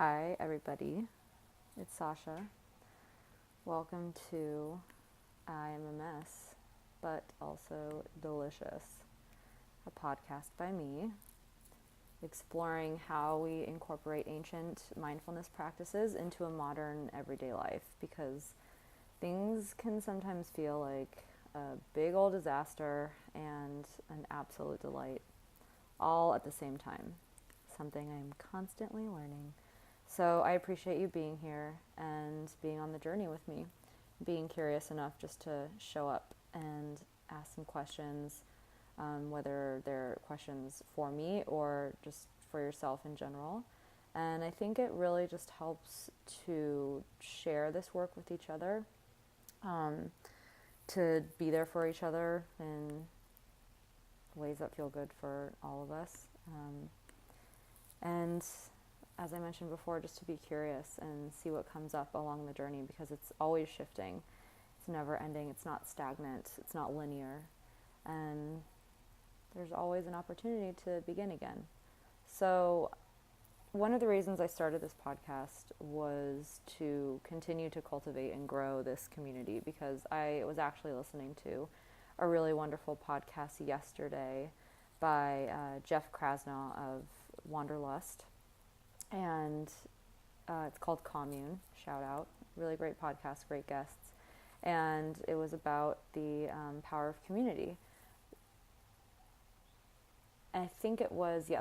Hi, everybody. It's Sasha. Welcome to I Am a Mess, but also Delicious, a podcast by me exploring how we incorporate ancient mindfulness practices into a modern everyday life, because things can sometimes feel like a big old disaster and an absolute delight, all at the same time. Something I'm constantly learning. So I appreciate you being here and being on the journey with me, being curious enough just to show up and ask some questions, whether they're questions for me or just for yourself in general. And I think it really just helps to share this work with each other, to be there for each other in ways that feel good for all of us. And as I mentioned before, just to be curious and see what comes up along the journey, because it's always shifting. It's never ending. It's not stagnant. It's not linear. And there's always an opportunity to begin again. So one of the reasons I started this podcast was to continue to cultivate and grow this community, because I was actually listening to a really wonderful podcast yesterday by Jeff Krasnow of Wanderlust. And it's called Commune, shout out. Really great podcast, great guests. And it was about the power of community. And I think it was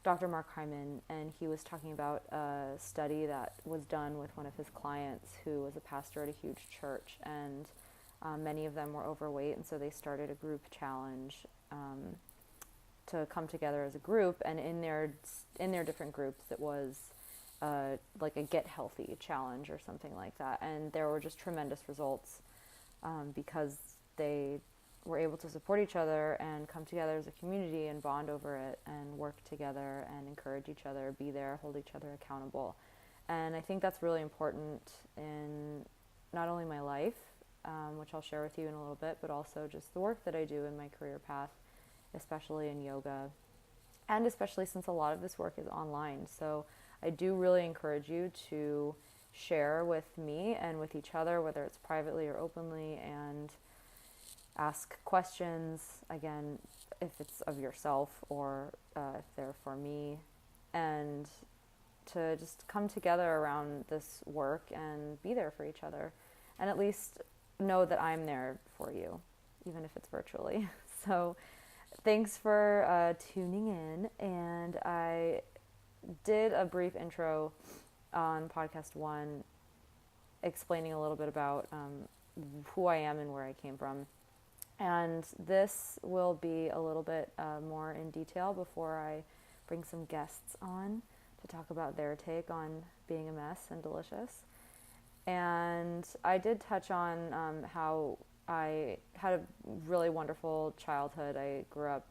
Dr. Mark Hyman, and he was talking about a study that was done with one of his clients who was a pastor at a huge church, and many of them were overweight, and so they started a group challenge to come together as a group, and in their different groups it was like a get healthy challenge or something like that, and there were just tremendous results because they were able to support each other and come together as a community and bond over it and work together and encourage each other, be there, hold each other accountable. And I think that's really important in not only my life, which I'll share with you in a little bit, but also just the work that I do in my career path, especially in yoga, and especially since a lot of this work is online. So I do really encourage you to share with me and with each other, whether it's privately or openly, and ask questions, again, if it's of yourself or if they're for me, and to just come together around this work and be there for each other, and at least know that I'm there for you, even if it's virtually. So thanks for tuning in, and I did a brief intro on podcast 1 explaining a little bit about who I am and where I came from. And this will be a little bit more in detail before I bring some guests on to talk about their take on being a mess and delicious. And I did touch on how I had a really wonderful childhood. I grew up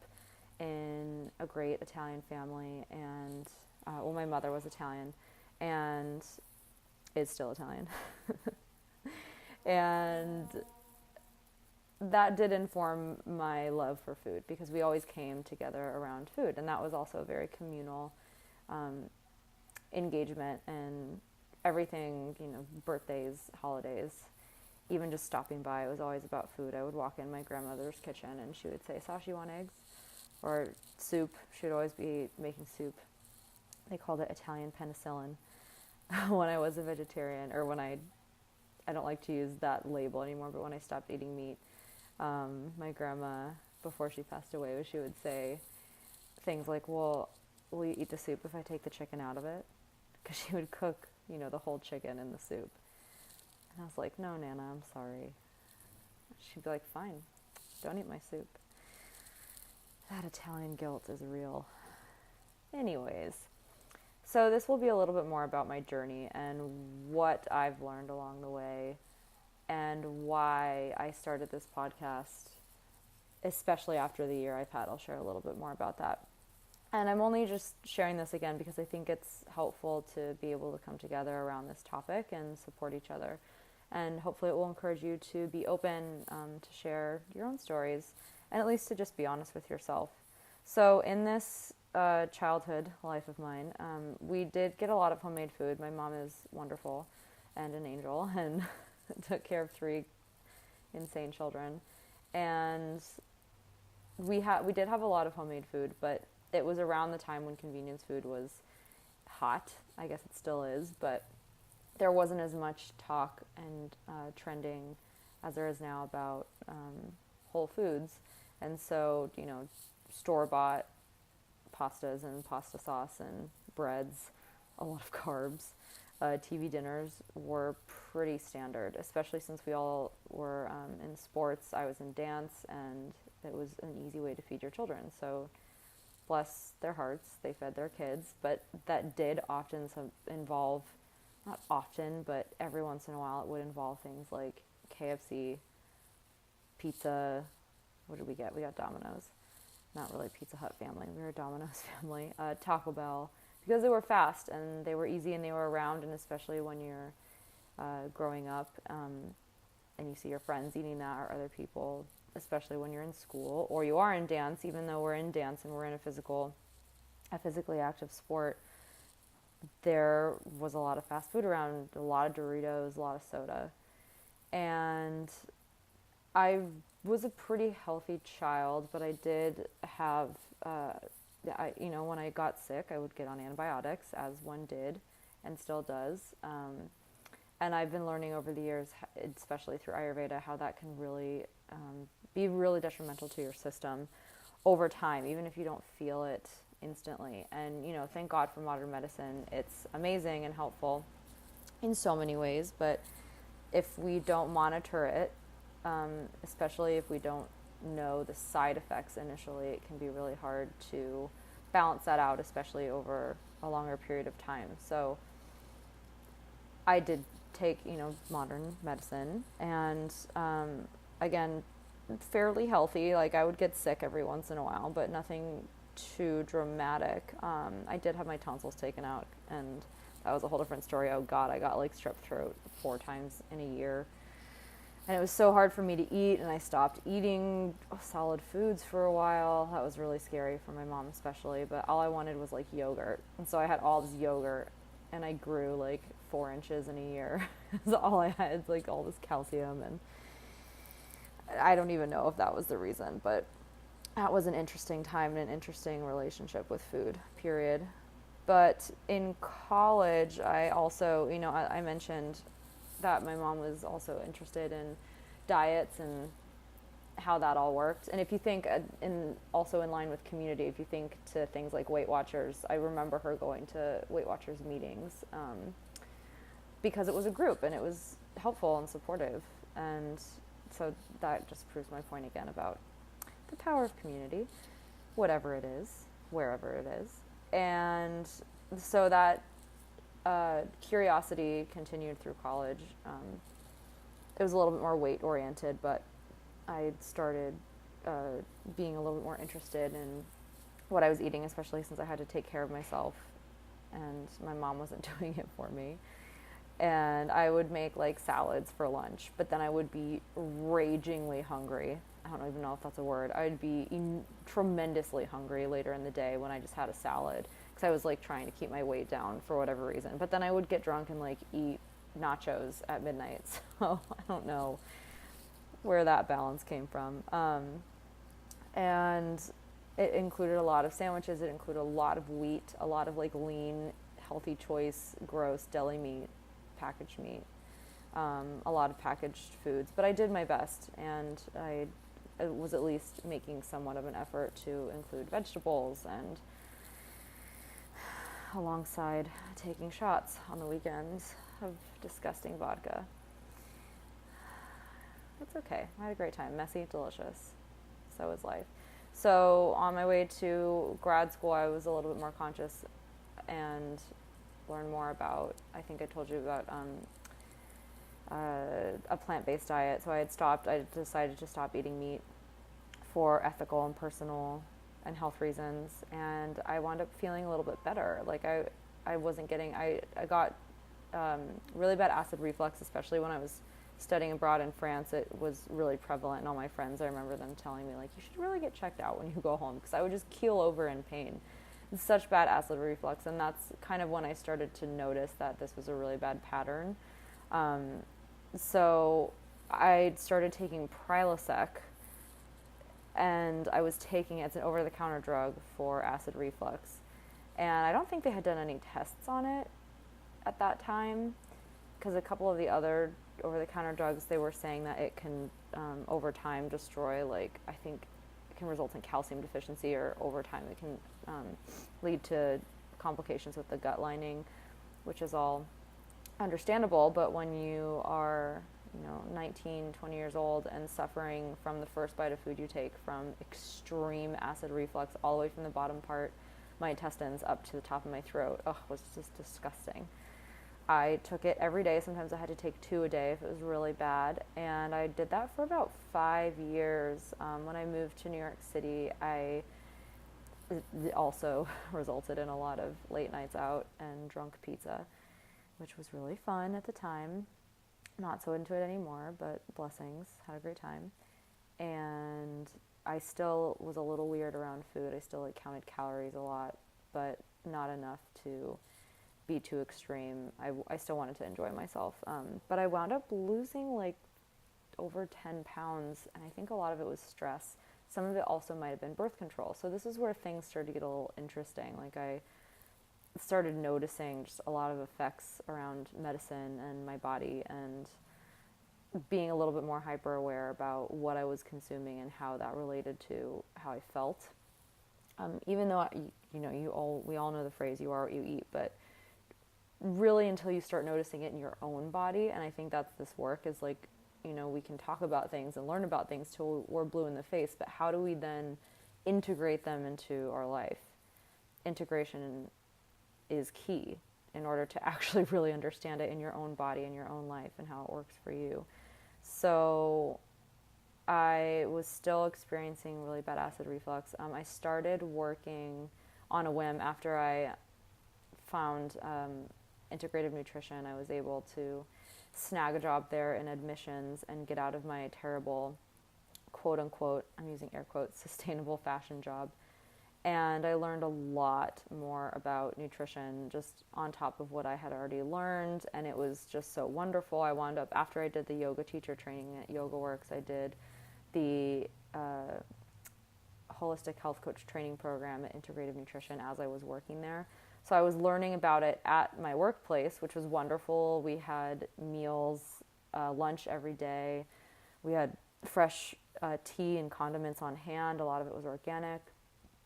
in a great Italian family, and my mother was Italian and is still Italian. And that did inform my love for food, because we always came together around food, and that was also a very communal engagement, and everything, birthdays, holidays, even just stopping by, it was always about food. I would walk in my grandmother's kitchen and she would say, "Sasha, you want eggs?" Or soup. She would always be making soup. They called it Italian penicillin when I was a vegetarian, or when I don't like to use that label anymore, but when I stopped eating meat, my grandma, before she passed away, she would say things like, "Well, will you eat the soup if I take the chicken out of it?" Because she would cook, the whole chicken in the soup. And I was like, "No, Nana, I'm sorry." She'd be like, "Fine, don't eat my soup." That Italian guilt is real. Anyways, so this will be a little bit more about my journey and what I've learned along the way, and why I started this podcast, especially after the year I've had. I'll share a little bit more about that. And I'm only just sharing this again because I think it's helpful to be able to come together around this topic and support each other. And hopefully it will encourage you to be open to share your own stories, and at least to just be honest with yourself. So in this childhood life of mine, we did get a lot of homemade food. My mom is wonderful and an angel and took care of 3 insane children. And we did have a lot of homemade food, but it was around the time when convenience food was hot. I guess it still is, but there wasn't as much talk and trending as there is now about whole foods. And so, store-bought pastas and pasta sauce and breads, a lot of carbs. TV dinners were pretty standard, especially since we all were in sports. I was in dance, and it was an easy way to feed your children. So bless their hearts, they fed their kids. But that did often involve, not often, but every once in a while it would involve things like KFC, pizza. What did we get? We got Domino's. Not really Pizza Hut family. We were a Domino's family. Taco Bell. Because they were fast and they were easy and they were around, and especially when you're growing up and you see your friends eating that or other people, especially when you're in school or you are in dance, even though we're in dance and we're in a physically active sport, there was a lot of fast food around, a lot of Doritos, a lot of soda. And I was a pretty healthy child, but I did have... when I got sick, I would get on antibiotics, as one did and still does. And I've been learning over the years, especially through Ayurveda, how that can really be really detrimental to your system over time, even if you don't feel it instantly. And, thank God for modern medicine. It's amazing and helpful in so many ways. But if we don't monitor it, especially if we don't know the side effects initially, it can be really hard to balance that out, especially over a longer period of time. So I did take, modern medicine, and again, fairly healthy. Like, I would get sick every once in a while, but nothing too dramatic. I did have my tonsils taken out, and that was a whole different story. Oh God, I got like strep throat 4 times in a year. And it was so hard for me to eat, and I stopped eating solid foods for a while. That was really scary for my mom especially, but all I wanted was like yogurt. And so I had all this yogurt, and I grew like 4 inches in a year. That's all I had, like all this calcium, and I don't even know if that was the reason, but that was an interesting time and an interesting relationship with food, period. But in college, I also, I mentioned that my mom was also interested in diets and how that all worked. And if you think, also in line with community, if you think to things like Weight Watchers, I remember her going to Weight Watchers meetings because it was a group and it was helpful and supportive. And so that just proves my point again about the power of community, whatever it is, wherever it is. And so that curiosity continued through college. It was a little bit more weight oriented, but I started being a little bit more interested in what I was eating, especially since I had to take care of myself and my mom wasn't doing it for me. And I would make like salads for lunch, but then I would be ragingly hungry. I don't even know if that's a word. I'd be tremendously hungry later in the day when I just had a salad, because I was like trying to keep my weight down for whatever reason. But then I would get drunk and like eat nachos at midnight. So I don't know where that balance came from. And it included a lot of sandwiches. It included a lot of wheat, a lot of like lean, healthy choice, gross deli meat, packaged meat, a lot of packaged foods. But I did my best, and I was at least making somewhat of an effort to include vegetables, and alongside taking shots on the weekends of disgusting vodka. It's okay. I had a great time. Messy, delicious. So is life. So on my way to grad school, I was a little bit more conscious and learned more about, I think I told you about a plant-based diet. So I decided to stop eating meat for ethical and personal and health reasons, and I wound up feeling a little bit better. Like I wasn't getting, I got really bad acid reflux, especially when I was studying abroad in France. It was really prevalent, and all my friends, I remember them telling me like, you should really get checked out when you go home, because I would just keel over in pain. such bad acid reflux. And that's kind of when I started to notice that this was a really bad pattern. So I started taking Prilosec, and I was taking it. It's an over-the-counter drug for acid reflux. And I don't think they had done any tests on it at that time, because a couple of the other over-the-counter drugs, they were saying that it can, over time, destroy, like, I think it can result in calcium deficiency, or over time it can lead to complications with the gut lining, which is all understandable. But when you are 19, 20 years old and suffering from the first bite of food you take from extreme acid reflux all the way from the bottom part, my intestines, up to the top of my throat, it was just disgusting. I took it every day. Sometimes I had to take 2 a day if it was really bad. And I did that for about 5 years. When I moved to New York City, it also resulted in a lot of late nights out and drunk pizza, which was really fun at the time. Not so into it anymore, but blessings. Had a great time. And I still was a little weird around food. I still counted calories a lot, but not enough to be too extreme. I still wanted to enjoy myself. But I wound up losing like over 10 pounds, and I think a lot of it was stress. Some of it also might have been birth control. So this is where things started to get a little interesting. Like, I started noticing just a lot of effects around medicine and my body, and being a little bit more hyper aware about what I was consuming and how that related to how I felt. Even though we all know the phrase "you are what you eat," but really until you start noticing it in your own body, and I think that's this work, is like, we can talk about things and learn about things till we're blue in the face, but how do we then integrate them into our life? Integration is key in order to actually really understand it in your own body and your own life and how it works for you. So I was still experiencing really bad acid reflux. I started working on a whim after I found Integrative Nutrition. I was able to snag a job there in admissions and get out of my terrible, quote unquote, I'm using air quotes, sustainable fashion job. And I learned a lot more about nutrition just on top of what I had already learned, and it was just so wonderful. I wound up, after I did the yoga teacher training at Yoga Works, I did the holistic health coach training program at Integrative Nutrition as I was working there. So I was learning about it at my workplace, which was wonderful. We had meals, lunch every day. We had fresh tea and condiments on hand. A lot of it was organic.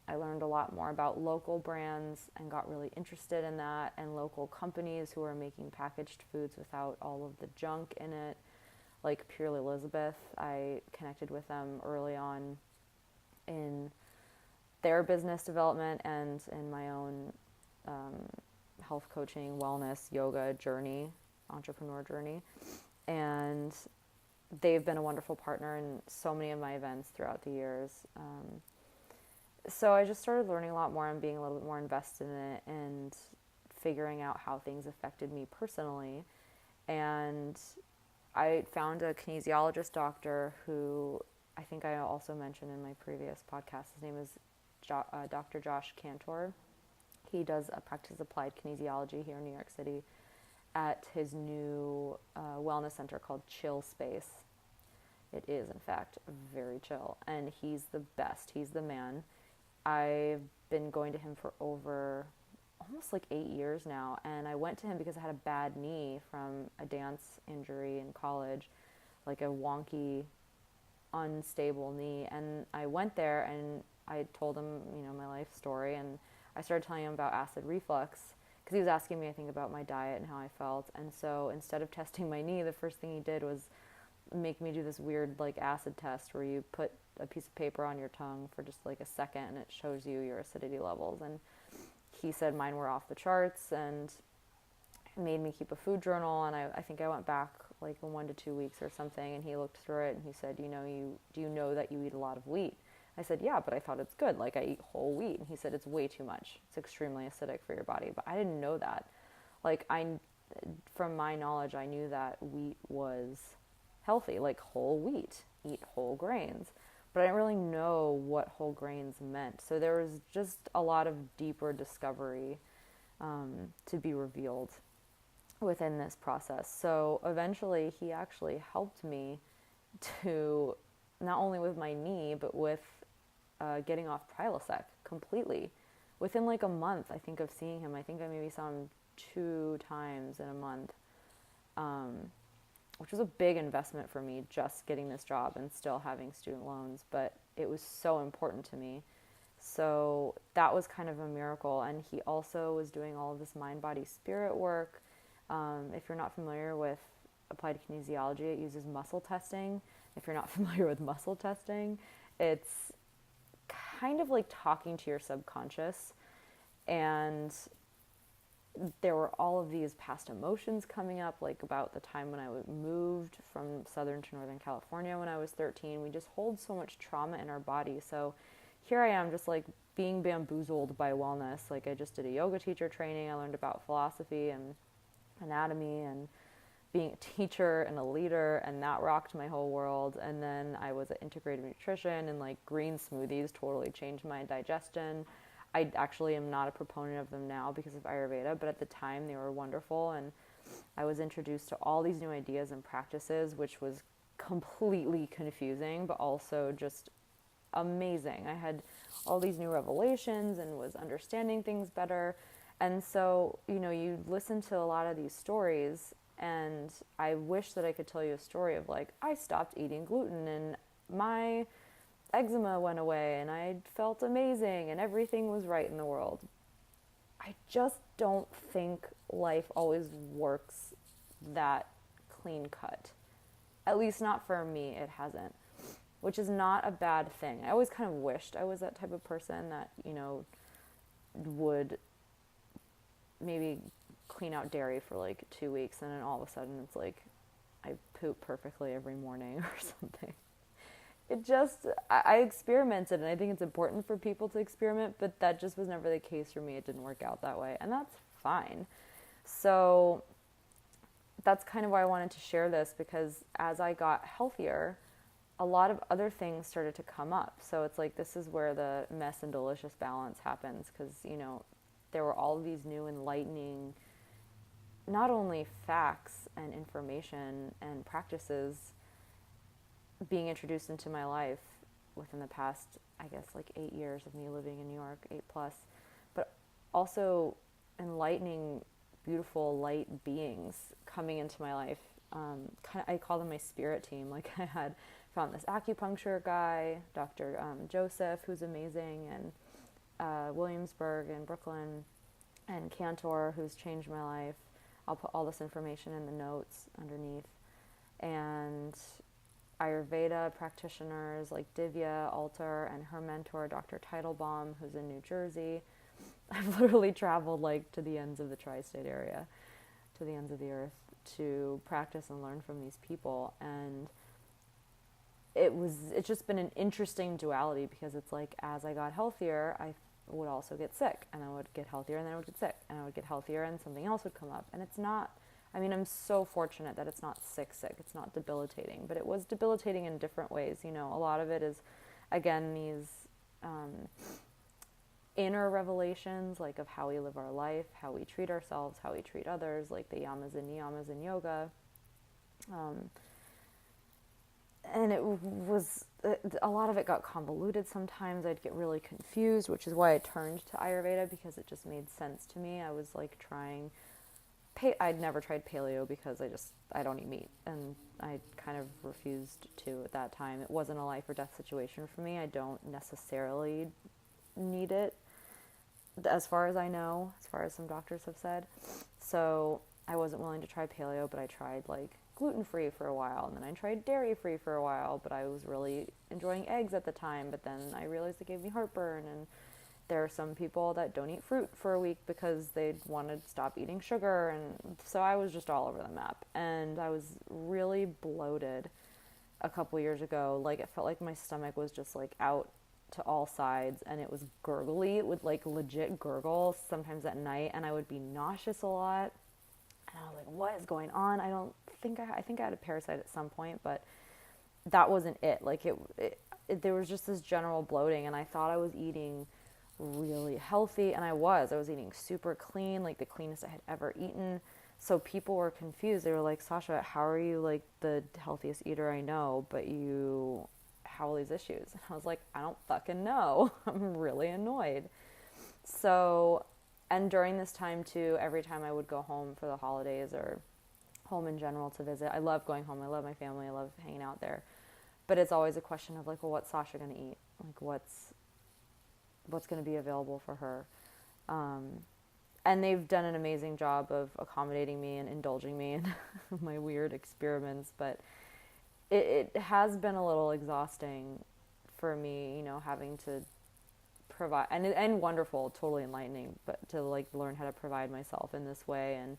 I learned a lot more about local brands and got really interested in that, and local companies who are making packaged foods without all of the junk in it, like Purely Elizabeth. I connected with them early on in their business development and in my own health coaching, wellness, yoga journey, entrepreneur journey. And they've been a wonderful partner in so many of my events throughout the years. So I just started learning a lot more and being a little bit more invested in it and figuring out how things affected me personally. And I found a kinesiologist doctor who I think I also mentioned in my previous podcast. His name is Dr. Josh Cantor. He does a practice applied kinesiology here in New York City at his new wellness center called Chill Space. It is, in fact, very chill. And he's the best. He's the man. I've been going to him for over almost like 8 years now, and I went to him because I had a bad knee from a dance injury in college, like a wonky, unstable knee, and I went there and I told him, my life story, and I started telling him about acid reflux because he was asking me, I think, about my diet and how I felt. And so instead of testing my knee, the first thing he did was make me do this weird like acid test where you put a piece of paper on your tongue for just like a second and it shows you your acidity levels. And he said mine were off the charts and made me keep a food journal. And I think I went back like in 1 to 2 weeks or something, and he looked through it and he said, do you know that you eat a lot of wheat? I said, yeah, but I thought it's good. Like, I eat whole wheat. And he said, it's way too much. It's extremely acidic for your body. But I didn't know that. Like, from my knowledge, I knew that wheat was healthy, like whole wheat, eat whole grains. but I didn't really know what whole grains meant. So there was just a lot of deeper discovery to be revealed within this process. So eventually he actually helped me to, not only with my knee, but with getting off Prilosec completely. Within like a month, I think, of seeing him. I think I maybe saw him 2 times in a month, which was a big investment for me, just getting this job and still having student loans. But it was so important to me. So that was kind of a miracle. And he also was doing all of this mind, body, spirit work. If you're not familiar with applied kinesiology, it uses muscle testing. If you're not familiar with muscle testing, it's kind of like talking to your subconscious. And there were all of these past emotions coming up, like about the time when I moved from Southern to Northern California when I was 13. We just hold so much trauma in our body. So here I am, just like being bamboozled by wellness. Like I just did a yoga teacher training. I learned about philosophy and anatomy and being a teacher and a leader, and that rocked my whole world. And then I was at Integrative Nutrition, and like green smoothies totally changed my digestion. I actually am not a proponent of them now because of Ayurveda, but at the time they were wonderful, and I was introduced to all these new ideas and practices, which was completely confusing, but also just amazing. I had all these new revelations and was understanding things better. And so, you know, you listen to a lot of these stories, and I wish that I could tell you a story of like, I stopped eating gluten and my eczema went away and I felt amazing and everything was right in the world. I just don't think life always works that clean cut. At least not for me, it hasn't. Which is not a bad thing. I always kind of wished I was that type of person that, you know, would maybe clean out dairy for like 2 weeks and then all of a sudden it's like I poop perfectly every morning or something. It just, I experimented, and I think it's important for people to experiment, but that just was never the case for me. It didn't work out that way, and that's fine. So that's kind of why I wanted to share this, because as I got healthier, a lot of other things started to come up. So it's like, this is where the mess and delicious balance happens, because, you know, there were all of these new enlightening, not only facts and information and practices being introduced into my life within the past, I guess, like 8 years of me living in New York, 8+, but also enlightening, beautiful, light beings coming into my life. I call them my spirit team. Like I had found this acupuncture guy, Dr. Joseph, who's amazing, and Williamsburg and Brooklyn, and Cantor, who's changed my life. I'll put all this information in the notes underneath. And Ayurveda practitioners like Divya Alter and her mentor, Dr. Teitelbaum, who's in New Jersey. I've literally traveled like to the ends of the tri-state area, to the ends of the earth, to practice and learn from these people. And it's just been an interesting duality, because it's like, as I got healthier, I would also get sick, and I would get healthier, and then I would get sick, and I would get healthier, and something else would come up. And it's not, I mean, I'm so fortunate that it's not sick. It's not debilitating, but it was debilitating in different ways. You know, a lot of it is, again, these inner revelations, like of how we live our life, how we treat ourselves, how we treat others, like the yamas and niyamas in yoga. And it was, a lot of it got convoluted sometimes. I'd get really confused, which is why I turned to Ayurveda, because it just made sense to me. I was like trying, I'd never tried paleo because I don't eat meat, and I kind of refused to at that time. It wasn't a life or death situation for me. I don't necessarily need it, as far as I know, as far as some doctors have said. So I wasn't willing to try paleo, but I tried like gluten-free for a while, and then I tried dairy-free for a while, but I was really enjoying eggs at the time. But then I realized it gave me heartburn, and there are some people that don't eat fruit for a week because they want to stop eating sugar, and so I was just all over the map, and I was really bloated a couple years ago. Like, it felt like my stomach was just like out to all sides, and it was gurgly. It would like legit gurgle sometimes at night, and I would be nauseous a lot, and I was like, what is going on? I think I had a parasite at some point, but that wasn't it. Like there was just this general bloating, and I thought I was eating really healthy, and I was eating super clean, like the cleanest I had ever eaten. So people were confused. They were like, Sasha, how are you like the healthiest eater I know, but you have all these issues? And I was like, I don't fucking know. I'm really annoyed. So, and during this time too, every time I would go home for the holidays or home in general to visit, I love going home. I love my family. I love hanging out there. But it's always a question of like, well, what's Sasha going to eat? Like, what's going to be available for her? And they've done an amazing job of accommodating me and indulging me in my weird experiments. But it has been a little exhausting for me, you know, having to provide, and wonderful, totally enlightening, but to like learn how to provide myself in this way, and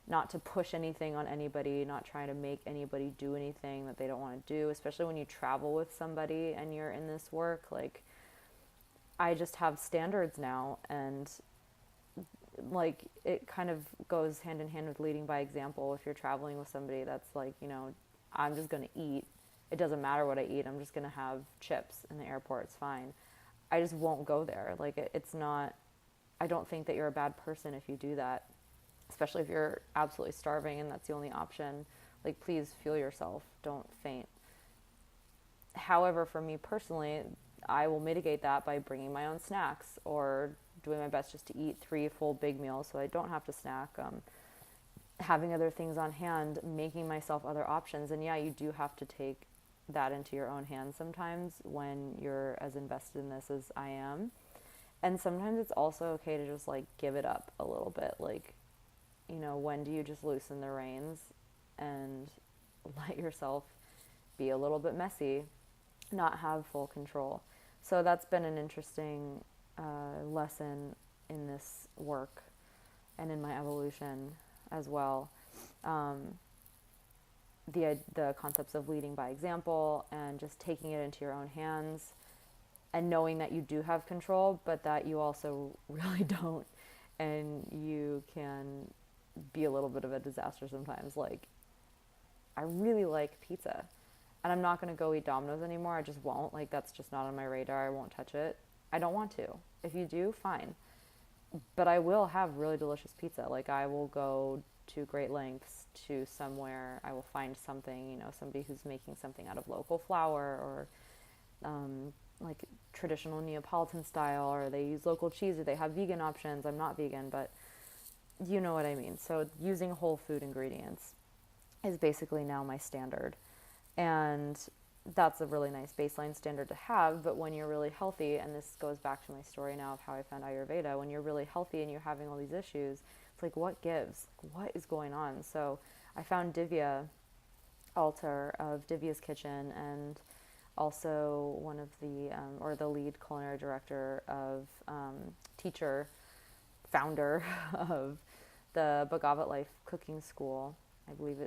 not to push anything on anybody, not trying to make anybody do anything that they don't want to do, especially when you travel with somebody and you're in this work. Like, I just have standards now, and like it kind of goes hand in hand with leading by example. If you're traveling with somebody that's like, you know, I'm just going to eat, it doesn't matter what I eat, I'm just going to have chips in the airport, it's fine. I just won't go there. Like, it's not, I don't think that you're a bad person if you do that, especially if you're absolutely starving and that's the only option. Like, please fuel yourself, don't faint. However, for me personally, I will mitigate that by bringing my own snacks or doing my best just to eat 3 full big meals so I don't have to snack, having other things on hand, making myself other options. And yeah, you do have to take that into your own hands sometimes when you're as invested in this as I am. And sometimes it's also okay to just like give it up a little bit. Like, you know, when do you just loosen the reins and let yourself be a little bit messy, not have full control? So that's been an interesting lesson in this work and in my evolution as well. The concepts of leading by example and just taking it into your own hands and knowing that you do have control, but that you also really don't, and you can be a little bit of a disaster sometimes. Like, I really like pizza, and I'm not going to go eat Domino's anymore. I just won't. Like, that's just not on my radar. I won't touch it. I don't want to. If you do, fine. But I will have really delicious pizza. Like, I will go to great lengths to somewhere. I will find something, you know, somebody who's making something out of local flour, or like traditional Neapolitan style, or they use local cheese, or they have vegan options. I'm not vegan, but you know what I mean. So using whole food ingredients is basically now my standard. And that's a really nice baseline standard to have. But when you're really healthy, and this goes back to my story now of how I found Ayurveda, when you're really healthy and you're having all these issues, it's like, what gives? What is going on? So I found Divya Alter of Divya's Kitchen, and also one of the, or the lead culinary director of, teacher, founder of the Bhagavat Life Cooking School. I believe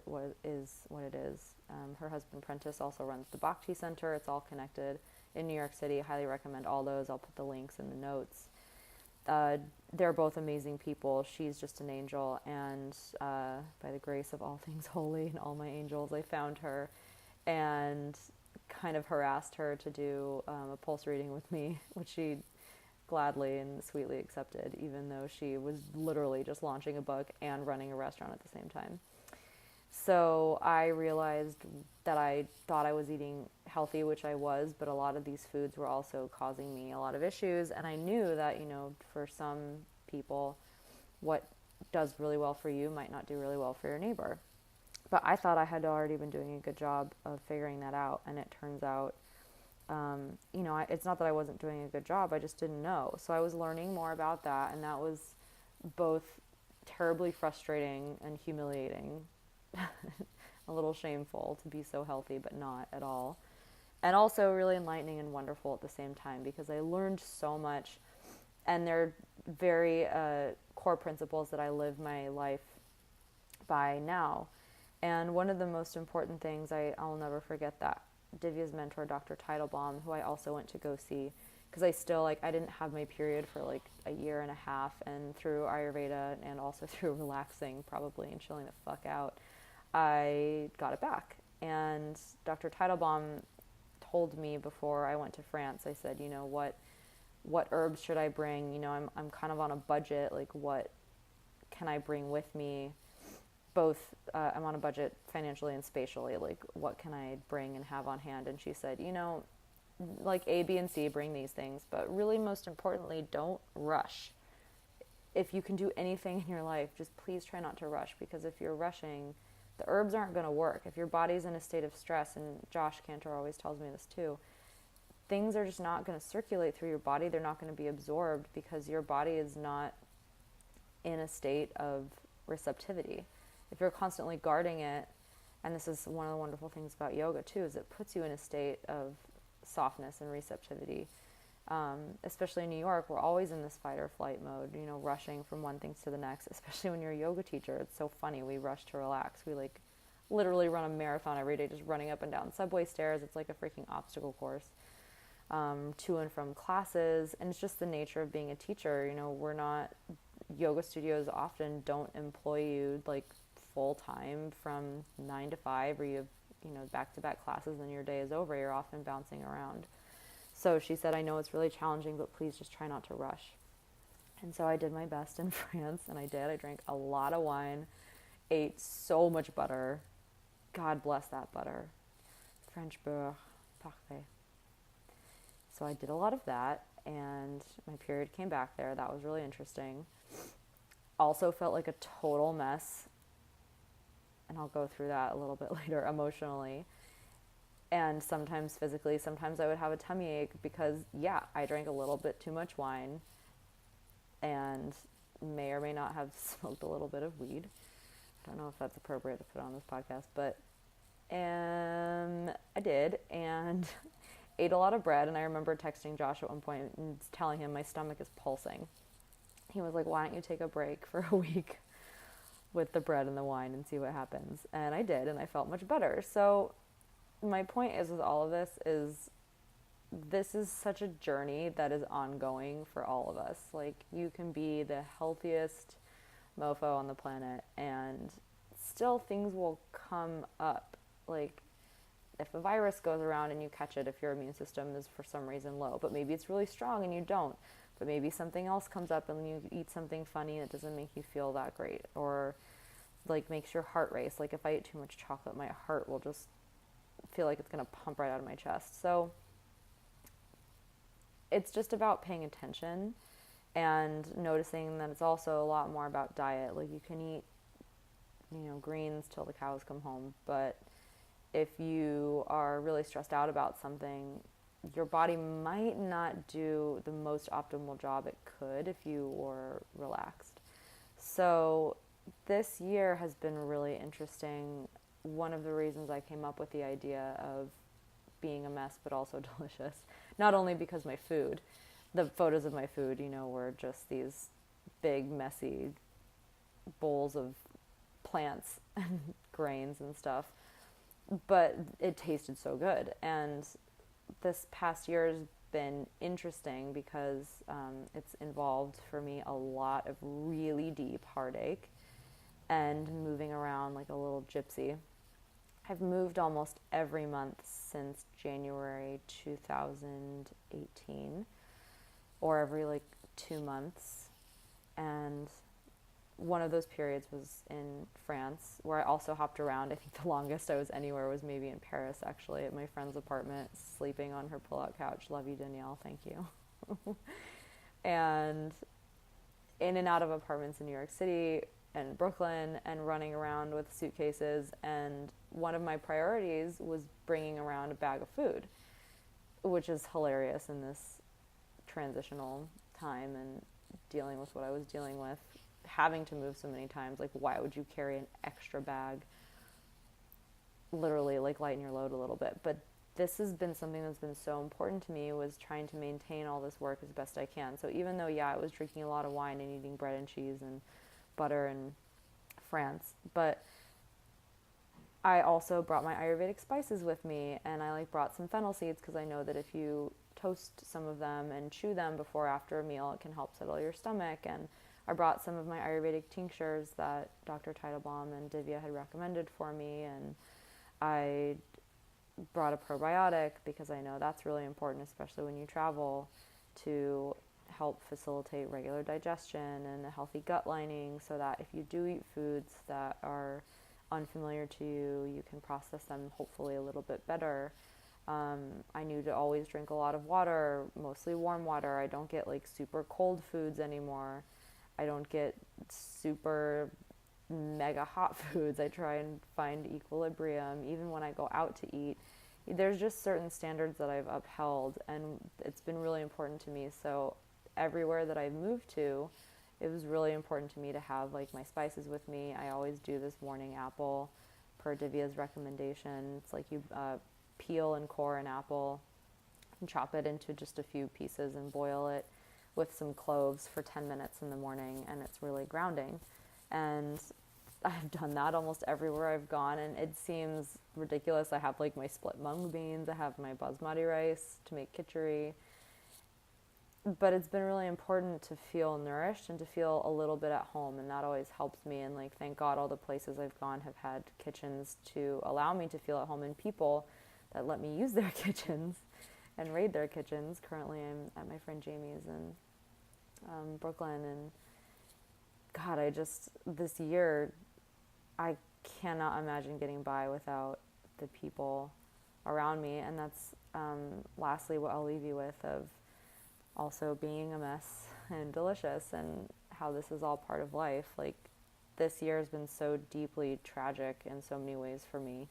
is what it is. Her husband Prentice also runs the Bhakti Center. It's all connected in New York City. I highly recommend all those. I'll put the links in the notes. They're both amazing people. She's just an angel, and by the grace of all things holy and all my angels, I found her and kind of harassed her to do a pulse reading with me, which she gladly and sweetly accepted, even though she was literally just launching a book and running a restaurant at the same time. So I realized that I thought I was eating healthy, which I was, but a lot of these foods were also causing me a lot of issues. And I knew that, you know, for some people, what does really well for you might not do really well for your neighbor. But I thought I had already been doing a good job of figuring that out. And it turns out, you know, it's not that I wasn't doing a good job, I just didn't know. So I was learning more about that. And that was both terribly frustrating and humiliating. A little shameful to be so healthy, but not at all. And also really enlightening and wonderful at the same time, because I learned so much, and they're very core principles that I live my life by now. And one of the most important things, I'll never forget that Divya's mentor, Dr. Teitelbaum, who I also went to go see, because I didn't have my period for like a year and a half, and through Ayurveda and also through relaxing probably and chilling the fuck out, I got it back. And Dr. Teitelbaum told me before I went to France, I said, what herbs should I bring? I'm kind of on a budget. Like, what can I bring with me? Both, I'm on a budget financially and spatially. Like, what can I bring and have on hand? And she said, like A, B, and C, bring these things, but really, most importantly, don't rush. If you can do anything in your life, just please try not to rush, because if you're rushing, the herbs aren't going to work. If your body's in a state of stress, and Josh Cantor always tells me this too, things are just not going to circulate through your body. They're not going to be absorbed because your body is not in a state of receptivity. If you're constantly guarding it, and this is one of the wonderful things about yoga too, is it puts you in a state of softness and receptivity. Especially in New York, we're always in this fight or flight mode, rushing from one thing to the next, especially when you're a yoga teacher. It's so funny. We rush to relax. We literally run a marathon every day, just running up and down subway stairs. It's like a freaking obstacle course, to and from classes. And it's just the nature of being a teacher. Yoga studios often don't employ you like full time from 9 to 5, or you have, back-to-back classes and your day is over. You're often bouncing around. So she said, I know it's really challenging, but please just try not to rush. And so I did my best in France, and I did. I drank a lot of wine, ate so much butter. God bless that butter. French beurre, parfait. So I did a lot of that, and my period came back there. That was really interesting. Also felt like a total mess, and I'll go through that a little bit later, emotionally. And sometimes physically, sometimes I would have a tummy ache because, I drank a little bit too much wine and may or may not have smoked a little bit of weed. I don't know if that's appropriate to put on this podcast, but I did, and ate a lot of bread. And I remember texting Josh at one point and telling him my stomach is pulsing. He was like, why don't you take a break for a week with the bread and the wine and see what happens? And I did, and I felt much better. So my point is with all of this is such a journey that is ongoing for all of us. Like, you can be the healthiest mofo on the planet and still things will come up. Like, if a virus goes around and you catch it, if your immune system is for some reason low, but maybe it's really strong and you don't, but maybe something else comes up and you eat something funny that doesn't make you feel that great, or like makes your heart race. Like, if I eat too much chocolate, my heart will just feel like it's going to pump right out of my chest. So it's just about paying attention and noticing that it's also a lot more about diet. Like, you can eat, greens till the cows come home, but if you are really stressed out about something, your body might not do the most optimal job it could if you were relaxed. So this year has been really interesting. One of the reasons I came up with the idea of being a mess but also delicious, not only because the photos of my food, were just these big messy bowls of plants and grains and stuff, but it tasted so good. And this past year has been interesting because it's involved for me a lot of really deep heartache and moving around like a little gypsy. I've moved almost every month since January 2018, or every 2 months. And one of those periods was in France, where I also hopped around. I think the longest I was anywhere was maybe in Paris, actually, at my friend's apartment, sleeping on her pull-out couch. Love you, Danielle. Thank you. And in and out of apartments in New York City and Brooklyn, and running around with suitcases. And one of my priorities was bringing around a bag of food, which is hilarious in this transitional time and dealing with what I was dealing with, having to move so many times. Like, why would you carry an extra bag? Literally, lighten your load a little bit. But this has been something that's been so important to me, was trying to maintain all this work as best I can. So even though, I was drinking a lot of wine and eating bread and cheese and butter in France, but I also brought my Ayurvedic spices with me, and I brought some fennel seeds because I know that if you toast some of them and chew them before or after a meal, it can help settle your stomach. And I brought some of my Ayurvedic tinctures that Dr. Teitelbaum and Divya had recommended for me, and I brought a probiotic because I know that's really important, especially when you travel, to help facilitate regular digestion and a healthy gut lining, so that if you do eat foods that are unfamiliar to you, you can process them hopefully a little bit better. I knew to always drink a lot of water, mostly warm water. I don't get like super cold foods anymore. I don't get super mega hot foods. I try and find equilibrium even when I go out to eat. There's just certain standards that I've upheld, and it's been really important to me. So everywhere that I've moved to, it was really important to me to have like my spices with me. I always do this morning apple per Divya's recommendation. It's like you peel and core an apple and chop it into just a few pieces and boil it with some cloves for 10 minutes in the morning, and it's really grounding. And I've done that almost everywhere I've gone, and it seems ridiculous. I have like my split mung beans, I have my basmati rice to make khichdi, but it's been really important to feel nourished and to feel a little bit at home, and that always helps me. And like, thank God all the places I've gone have had kitchens to allow me to feel at home, and people that let me use their kitchens and raid their kitchens. Currently I'm at my friend Jamie's in Brooklyn, and God, this year, I cannot imagine getting by without the people around me. And that's lastly what I'll leave you with, of also being a mess and delicious, and how this is all part of life. Like, this year has been so deeply tragic in so many ways for me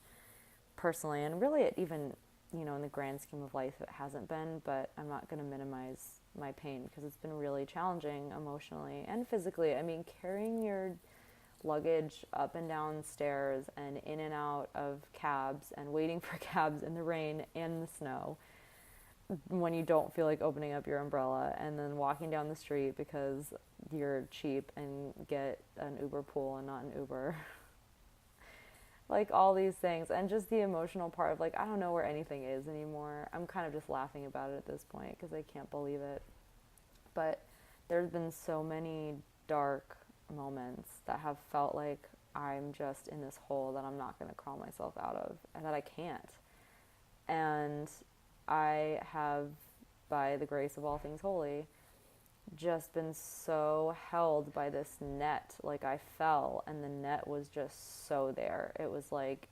personally, and really it even, in the grand scheme of life, it hasn't been, but I'm not going to minimize my pain, because it's been really challenging emotionally and physically. I mean, carrying your luggage up and down stairs and in and out of cabs and waiting for cabs in the rain and the snow when you don't feel like opening up your umbrella, and then walking down the street because you're cheap and get an Uber pool and not an Uber. Like, all these things, and just the emotional part of like, I don't know where anything is anymore. I'm kind of just laughing about it at this point because I can't believe it. But there's been so many dark moments that have felt like I'm just in this hole that I'm not going to crawl myself out of, and that I can't. And I have, by the grace of all things holy, just been so held by this net. Like, I fell and the net was just so there. It was like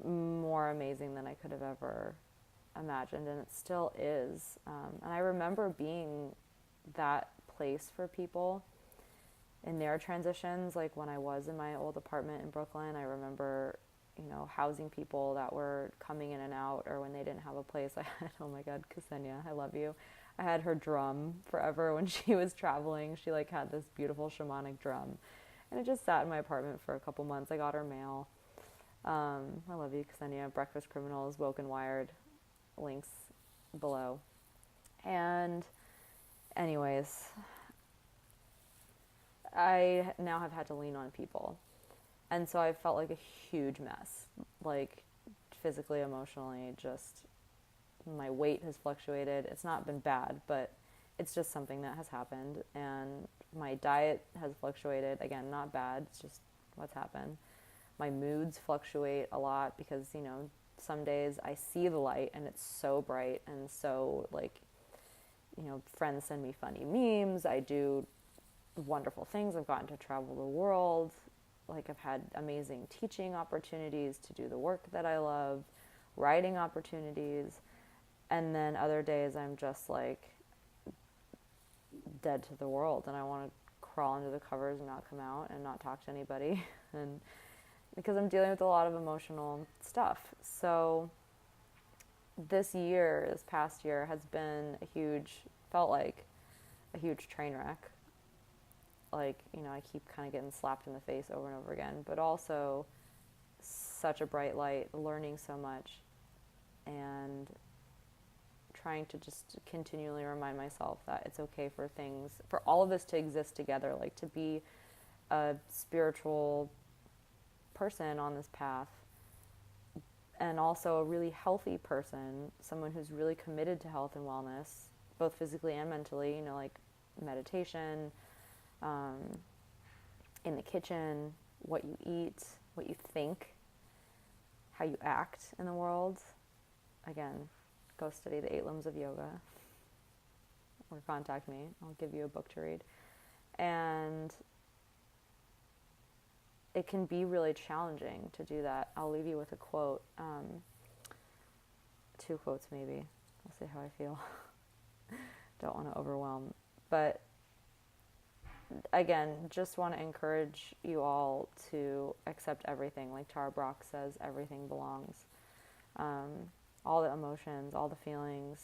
more amazing than I could have ever imagined, and it still is. And I remember being that place for people in their transitions. Like, when I was in my old apartment in Brooklyn, I remember, housing people that were coming in and out, or when they didn't have a place. I had, oh my God, Ksenia, I love you. I had her drum forever when she was traveling. She like had this beautiful shamanic drum, and it just sat in my apartment for a couple months. I got her mail. I love you, Ksenia. Breakfast Criminals, Woke and Wired, links below. And anyways, I now have had to lean on people. And so I felt like a huge mess, like physically, emotionally, just my weight has fluctuated. It's not been bad, but it's just something that has happened. And my diet has fluctuated. Again, not bad. It's just what's happened. My moods fluctuate a lot because, some days I see the light and it's so bright and so like, friends send me funny memes. I do wonderful things. I've gotten to travel the world. Like, I've had amazing teaching opportunities to do the work that I love, writing opportunities. And then other days I'm just like dead to the world, and I want to crawl under the covers and not come out and not talk to anybody. And because I'm dealing with a lot of emotional stuff. So this past year has been felt like a huge train wreck. Like, I keep kind of getting slapped in the face over and over again, but also such a bright light, learning so much, and trying to just continually remind myself that it's okay for all of this to exist together, like to be a spiritual person on this path, and also a really healthy person, someone who's really committed to health and wellness, both physically and mentally, like meditation, in the kitchen, what you eat, what you think, how you act in the world. Again, go study the 8 limbs of yoga or contact me. I'll give you a book to read. And it can be really challenging to do that. I'll leave you with a quote, 2 quotes maybe. I'll see how I feel. Don't want to overwhelm. But again, just want to encourage you all to accept everything. Like Tara Brach says, everything belongs. All the emotions, all the feelings,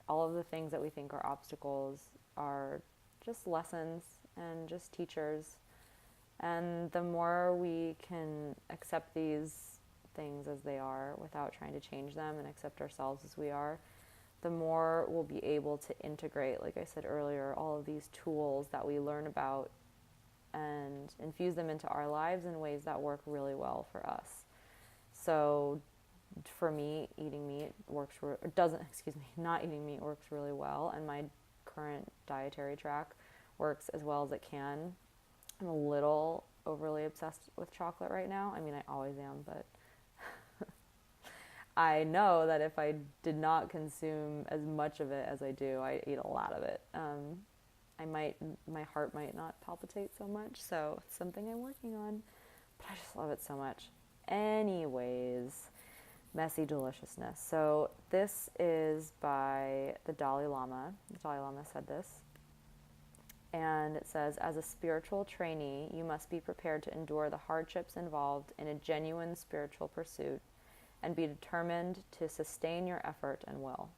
all of the things that we think are obstacles are just lessons and just teachers. And the more we can accept these things as they are without trying to change them and accept ourselves as we are, the more we'll be able to integrate, like I said earlier, all of these tools that we learn about and infuse them into our lives in ways that work really well for us. So for me, not eating meat works really well, and my current dietary track works as well as it can. I'm a little overly obsessed with chocolate right now. I mean, I always am, but I know that if I did not consume as much of it as I do, I eat a lot of it. My heart might not palpitate so much, so it's something I'm working on, but I just love it so much. Anyways, messy deliciousness. So this is by the Dalai Lama. The Dalai Lama said this. And it says, as a spiritual trainee, you must be prepared to endure the hardships involved in a genuine spiritual pursuit and be determined to sustain your effort and will.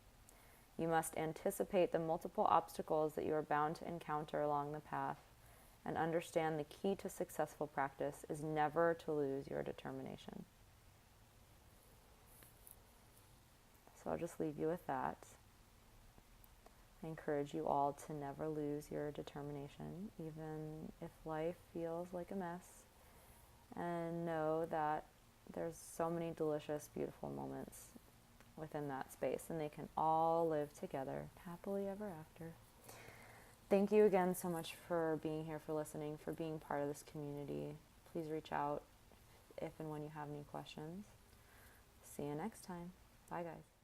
You must anticipate the multiple obstacles that you are bound to encounter along the path and understand the key to successful practice is never to lose your determination. So I'll just leave you with that. I encourage you all to never lose your determination, even if life feels like a mess, and know that there's so many delicious, beautiful moments within that space, and they can all live together happily ever after. Thank you again so much for being here, for listening, for being part of this community. Please reach out if and when you have any questions. See you next time. Bye, guys.